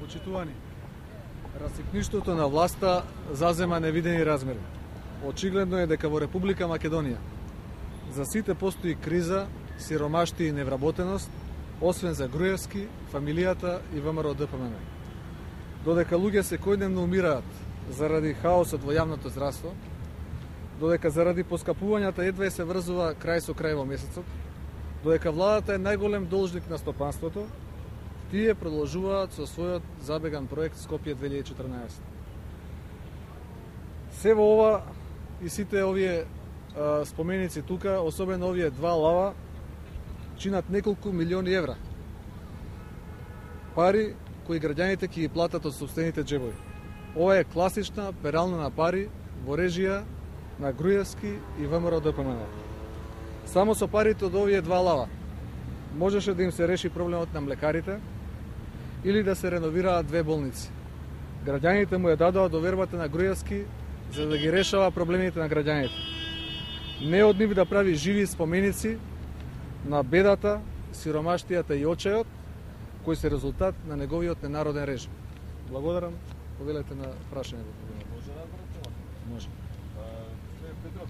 Почитувани, расипништвото на власта зазема невидени размери. Очигледно е дека во Република Македонија за сите постои криза, сиромаштија и невработеност, освен за Груевски, фамилијата и ВМРО ДПМН. Додека луѓе секојдневно умираат заради хаосот во јавното здравство, додека заради поскапувањата едва се врзува крај со крај во месецот, додека владата е најголем должник на стопанството, тие продолжуваат со својот забеган проект Скопје 2014. Се во ова и сите овие споменици тука, особено овие два лава, чинат неколку милиони евра. Пари кои граѓаните ќе ги платат од сопствените џебови. Ова е класична перална на пари во режија на Груевски и ВМРО ДПМН. Само со парите од овие два лава можеше да им се реши проблемот на млекарите или да се реновираат две болници. Граѓаните му ја дадоа довербата на Груевски за да ги решава проблемите на граѓаните. Не од нив да прави живи споменици на бедата, сиромаштијата и очајот, кои се резултат на неговиот ненароден режим. Благодарам, повелете на прашање. Може да вратимо? Може. Петро,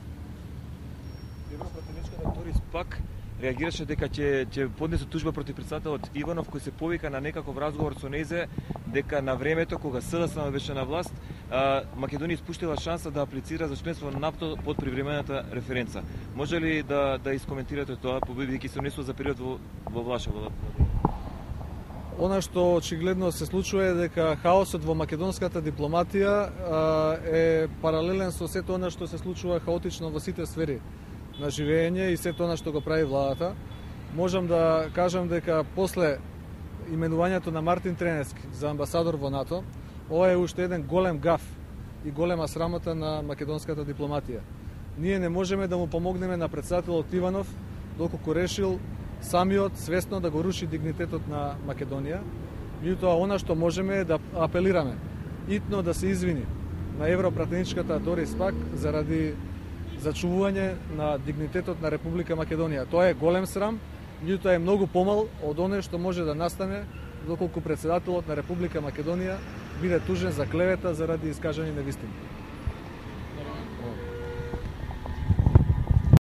Европратеничката Торис пак реагираше дека ќе поднесе тужба против председателот Иванов, кој се повика на некаков разговор со незе дека на времето кога СДСМ беше на власт, Македонија испуштила шанса да аплицира за членство на НАТО под привремената референца. Може ли да искоментирате тоа, бидејќи се унесува за период во ваша влада? Она што очигледно се случува е дека хаосот во македонската дипломатија е паралелен со сето она што се случува хаотично во сите сфери на живење и сето она што го прави владата. Можам да кажам дека после именувањето на Мартин Тренески за амбасадор во НАТО, ова е уште еден голем гаф и голема срамота на македонската дипломатија. Ние не можеме да му помогнеме на председателот Иванов доколку решил самиот свесно да го руши дигнитетот на Македонија. Меѓутоа, она што можеме е да апелираме итно да се извини на европратеничката Дорис Пак заради зачувување на дигнитетот на Република Македонија. Тоа е голем срам, меѓутоа е многу помал од оне што може да настане доколку председателот на Република Македонија биде тужен за клевета заради искажани невистини.